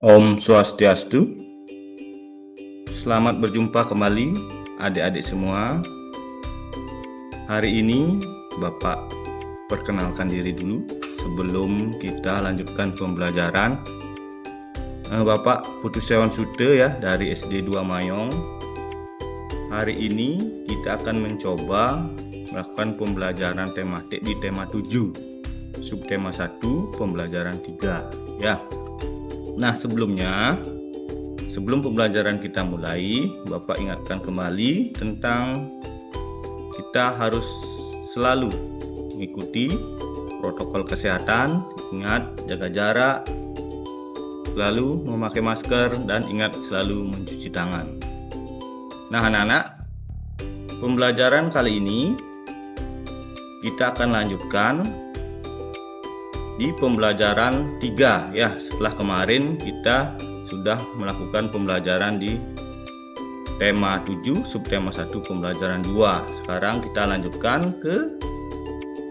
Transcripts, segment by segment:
Om Swastiastu. Selamat berjumpa kembali adik-adik semua. Hari ini Bapak perkenalkan diri dulu sebelum kita lanjutkan pembelajaran. Bapak Putu Sewan Sute ya dari SD 2 Mayong. Hari ini kita akan mencoba melakukan pembelajaran tematik di tema 7, subtema 1, pembelajaran 3 ya. Nah, sebelum pembelajaran kita mulai, Bapak ingatkan kembali tentang kita harus selalu mengikuti protokol kesehatan, ingat jaga jarak, selalu memakai masker, dan ingat selalu mencuci tangan. Nah, anak-anak, pembelajaran kali ini kita akan lanjutkan di pembelajaran 3 ya. Setelah kemarin kita sudah melakukan pembelajaran di tema 7, subtema 1, pembelajaran 2. Sekarang kita lanjutkan ke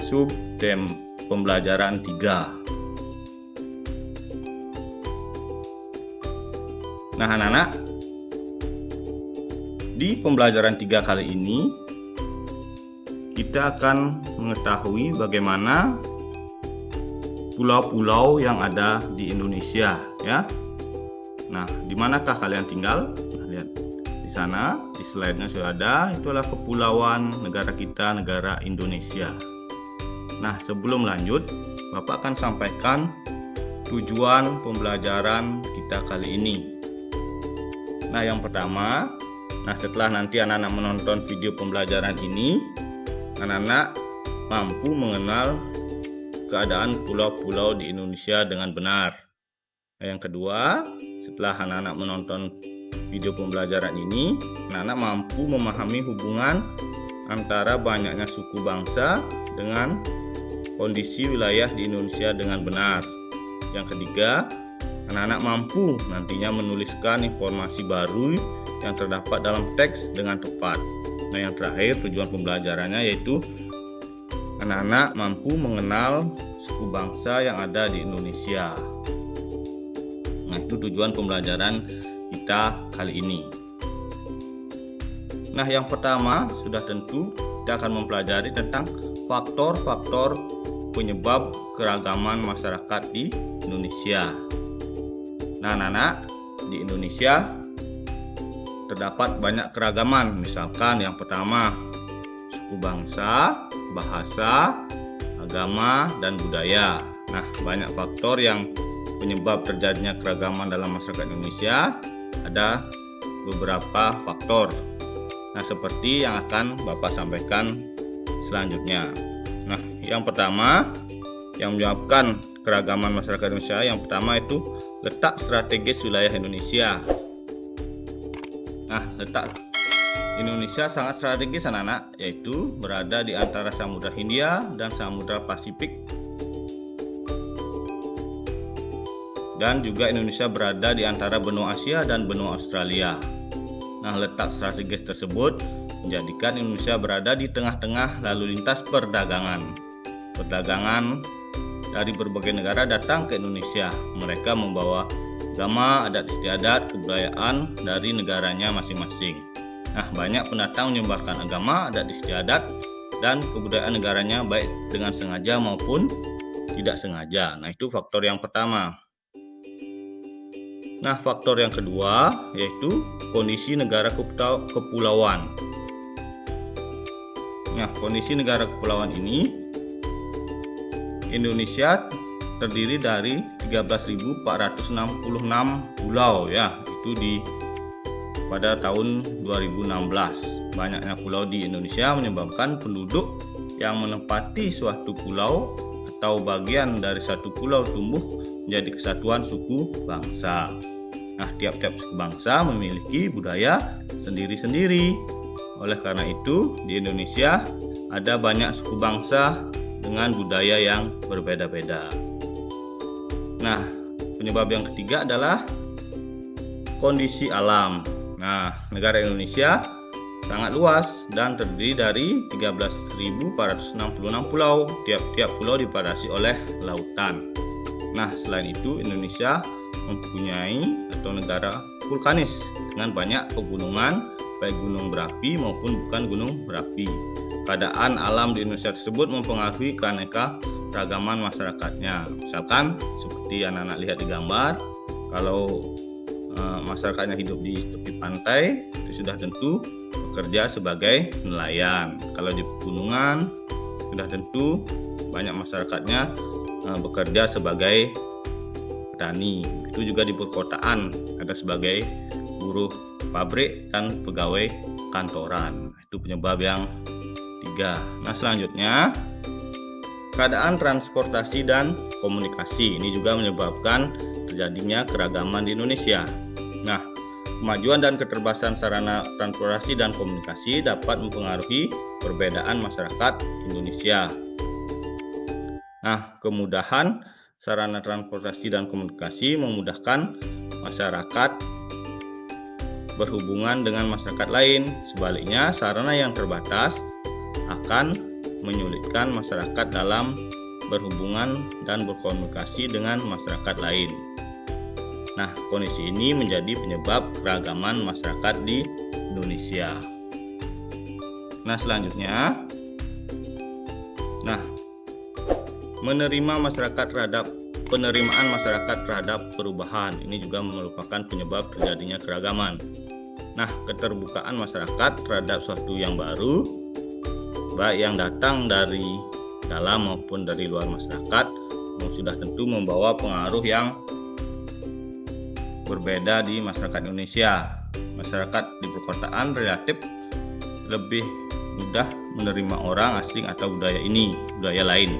subtema pembelajaran 3. Nah, anak-anak, di pembelajaran 3 kali ini kita akan mengetahui bagaimana pulau-pulau yang ada di Indonesia ya. Nah, di manakah kalian tinggal? Nah, lihat di sana, di slide-nya sudah ada, itulah kepulauan negara kita, negara Indonesia. Nah, sebelum lanjut, Bapak akan sampaikan tujuan pembelajaran kita kali ini. Nah, yang pertama, setelah nanti anak-anak menonton video pembelajaran ini, anak-anak mampu mengenal keadaan pulau-pulau di Indonesia dengan benar. Yang kedua, setelah anak-anak menonton video pembelajaran ini, anak-anak mampu memahami hubungan antara banyaknya suku bangsa dengan kondisi wilayah di Indonesia dengan benar. Yang ketiga, anak-anak mampu nantinya menuliskan informasi baru yang terdapat dalam teks dengan tepat. Nah, yang terakhir, tujuan pembelajarannya yaitu anak-anak mampu mengenal suku bangsa yang ada di Indonesia. Nah, itu tujuan pembelajaran kita kali ini. Nah, yang pertama sudah tentu kita akan mempelajari tentang faktor-faktor penyebab keragaman masyarakat di Indonesia. Nah, anak-anak, di Indonesia terdapat banyak keragaman. Misalkan yang pertama, suku bangsa, bahasa, agama, dan budaya. Nah, banyak faktor yang penyebab terjadinya keragaman dalam masyarakat Indonesia. Ada beberapa faktor. Nah, seperti yang akan Bapak sampaikan selanjutnya. Nah, yang pertama yang menyebabkan keragaman masyarakat Indonesia, yang pertama itu letak strategis wilayah Indonesia. Nah, letak Indonesia sangat strategis anak-anak, yaitu berada di antara Samudra Hindia dan Samudra Pasifik. Dan juga Indonesia berada di antara benua Asia dan benua Australia. Nah, letak strategis tersebut menjadikan Indonesia berada di tengah-tengah lalu lintas perdagangan. Perdagangan dari berbagai negara datang ke Indonesia. Mereka membawa agama, adat istiadat, kebudayaan dari negaranya masing-masing. Nah, banyak pendatang menyebarkan agama, adat istiadat, dan kebudayaan negaranya baik dengan sengaja maupun tidak sengaja. Nah, itu faktor yang pertama. Nah, faktor yang kedua yaitu kondisi negara kepulauan. Nah, kondisi negara kepulauan ini, Indonesia terdiri dari 13.466 pulau ya. Itu pada tahun 2016. Banyaknya pulau di Indonesia menyebabkan penduduk yang menempati suatu pulau atau bagian dari satu pulau tumbuh menjadi kesatuan suku bangsa. Nah, tiap-tiap suku bangsa memiliki budaya sendiri-sendiri. Oleh karena itu, di Indonesia ada banyak suku bangsa dengan budaya yang berbeda-beda. Nah, penyebab yang ketiga adalah kondisi alam. Nah, negara Indonesia sangat luas dan terdiri dari 13.466 pulau. Tiap-tiap pulau dibatasi oleh lautan. Nah, selain itu Indonesia mempunyai atau negara vulkanis dengan banyak pegunungan, baik gunung berapi maupun bukan gunung berapi. Keadaan alam di Indonesia tersebut mempengaruhi keanekaragaman masyarakatnya. Misalkan seperti anak-anak lihat di gambar, kalau masyarakatnya hidup di tepi pantai, itu sudah tentu bekerja sebagai nelayan. Kalau di pegunungan, sudah tentu banyak masyarakatnya bekerja sebagai petani. Itu juga di perkotaan, ada sebagai buruh pabrik dan pegawai kantoran. Itu penyebab yang 3. Nah, selanjutnya keadaan transportasi dan komunikasi. Ini juga menyebabkan terjadinya keragaman di Indonesia. Nah, kemajuan dan keterbatasan sarana transportasi dan komunikasi dapat mempengaruhi perbedaan masyarakat Indonesia. Nah, kemudahan sarana transportasi dan komunikasi memudahkan masyarakat berhubungan dengan masyarakat lain. Sebaliknya, sarana yang terbatas akan menyulitkan masyarakat dalam berhubungan dan berkomunikasi dengan masyarakat lain. Nah, kondisi ini menjadi penyebab keragaman masyarakat di Indonesia. Nah, selanjutnya, penerimaan masyarakat terhadap perubahan. Ini juga merupakan penyebab terjadinya keragaman. Nah, keterbukaan masyarakat terhadap sesuatu yang baru, baik yang datang dari dalam maupun dari luar masyarakat, sudah tentu membawa pengaruh yang berbeda di masyarakat Indonesia. Masyarakat di perkotaan relatif lebih mudah menerima orang asing atau budaya lain.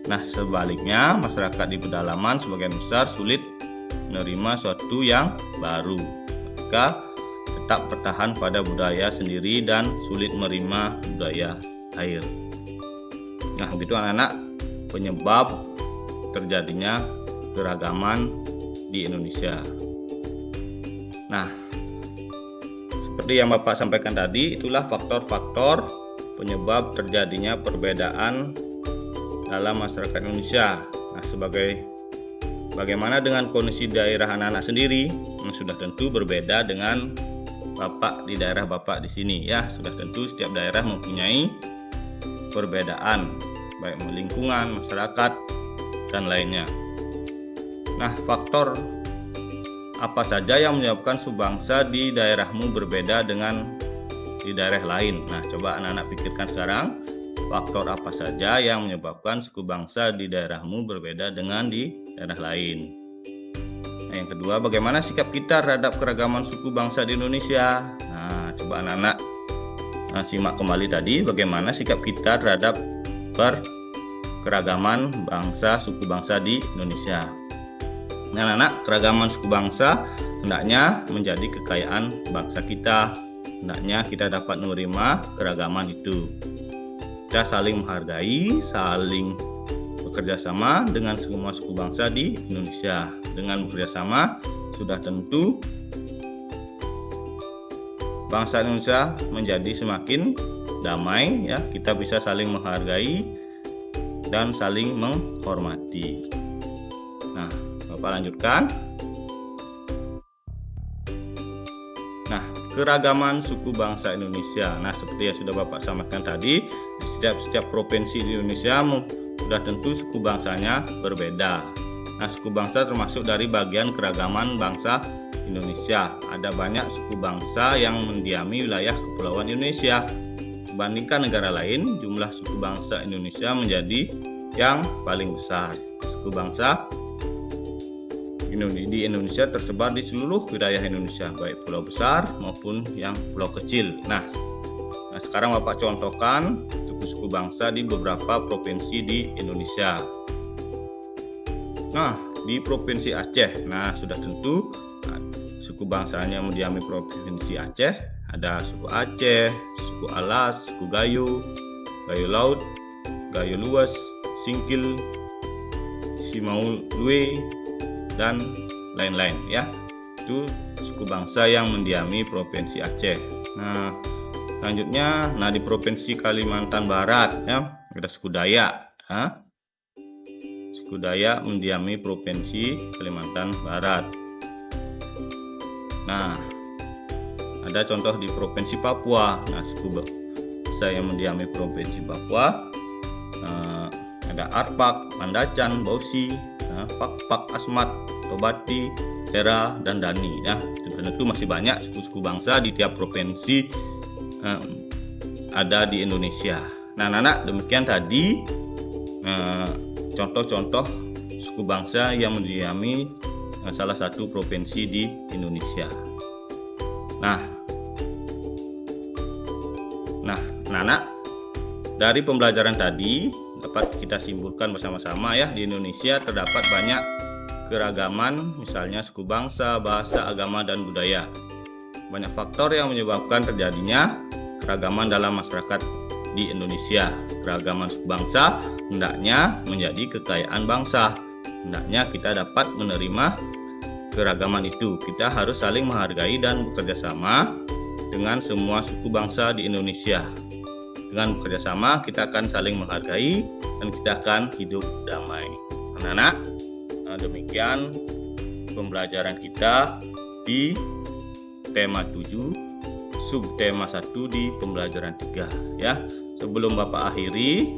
Nah, sebaliknya masyarakat di pedalaman sebagian besar sulit menerima sesuatu yang baru. Mereka tetap bertahan pada budaya sendiri dan sulit menerima budaya lain. Nah, begitu anak-anak penyebab terjadinya keragaman di Indonesia. Nah, seperti yang Bapak sampaikan tadi, itulah faktor-faktor penyebab terjadinya perbedaan dalam masyarakat Indonesia. Nah, bagaimana dengan kondisi daerah anak-anak sendiri? Sudah tentu berbeda dengan Bapak di daerah Bapak di sini ya. Sudah tentu setiap daerah mempunyai perbedaan baik lingkungan, masyarakat dan lainnya. Nah, faktor apa saja yang menyebabkan suku bangsa di daerahmu berbeda dengan di daerah lain? Nah, coba anak-anak pikirkan sekarang, faktor apa saja yang menyebabkan suku bangsa di daerahmu berbeda dengan di daerah lain? Nah, yang kedua, bagaimana sikap kita terhadap keragaman suku bangsa di Indonesia? Nah, coba anak-anak simak kembali tadi bagaimana sikap kita terhadap keragaman suku bangsa di Indonesia. Nah, anak-anak, keragaman suku bangsa hendaknya menjadi kekayaan bangsa kita. Hendaknya kita dapat menerima keragaman itu. Kita saling menghargai, saling bekerja sama dengan semua suku bangsa di Indonesia. Dengan bekerja sama, sudah tentu bangsa Indonesia menjadi semakin damai ya. Kita bisa saling menghargai dan saling menghormati. Nah, Bapak lanjutkan. Nah, keragaman suku bangsa Indonesia. Nah, seperti yang sudah Bapak sampaikan tadi, di setiap provinsi di Indonesia sudah tentu suku bangsanya berbeda. Nah, suku bangsa termasuk dari bagian keragaman bangsa Indonesia. Ada banyak suku bangsa yang mendiami wilayah kepulauan Indonesia. Dibandingkan negara lain, jumlah suku bangsa Indonesia menjadi yang paling besar. Suku bangsa di Indonesia tersebar di seluruh wilayah Indonesia, baik pulau besar maupun yang pulau kecil. Nah, sekarang Bapak contohkan suku-suku bangsa di beberapa provinsi di Indonesia. Nah, di Provinsi Aceh, sudah tentu suku bangsanya mendiami Provinsi Aceh. Ada suku Aceh, suku Alas, suku Gayo, Gayo Laut, Gayo Luas, Singkil, Simaulue, dan lain-lain ya. Itu suku bangsa yang mendiami Provinsi Aceh. Nah, selanjutnya di Provinsi Kalimantan Barat ya, ada suku Dayak. Suku suku Dayak mendiami Provinsi Kalimantan Barat. Nah, ada contoh di Provinsi Papua. Nah, suku bangsa yang mendiami Provinsi Papua ada Arpak, Mandacan, Bausi, Pak, Asmat, Tobati, Tera, dan Dani. Nah, itu masih banyak suku-suku bangsa di tiap provinsi ada di Indonesia. Nah, anak-anak, demikian tadi contoh-contoh suku bangsa yang mendiami salah satu provinsi di Indonesia. Nah, anak-anak, dari pembelajaran tadi dapat kita simpulkan bersama-sama ya, di Indonesia terdapat banyak keragaman, misalnya suku bangsa, bahasa, agama, dan budaya. Banyak faktor yang menyebabkan terjadinya keragaman dalam masyarakat di Indonesia. Keragaman suku bangsa hendaknya menjadi kekayaan bangsa. Hendaknya kita dapat menerima keragaman itu. Kita harus saling menghargai dan bekerja sama dengan semua suku bangsa di Indonesia. Dengan bekerja sama, kita akan saling menghargai dan kita akan hidup damai. Anak-anak, demikian pembelajaran kita di tema 7, subtema 1 di pembelajaran 3 ya. Sebelum Bapak akhiri,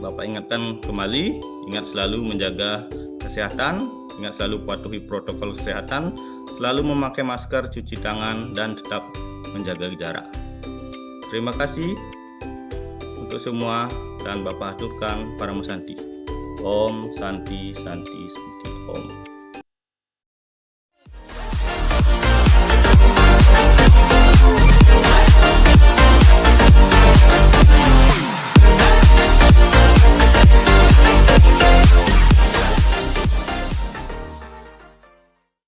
Bapak ingatkan kembali, ingat selalu menjaga kesehatan, ingat selalu patuhi protokol kesehatan, selalu memakai masker, cuci tangan, dan tetap menjaga jarak. Terima kasih untuk semua, dan Bapak aturkan para Santi. Om Santi Santi Santi Om.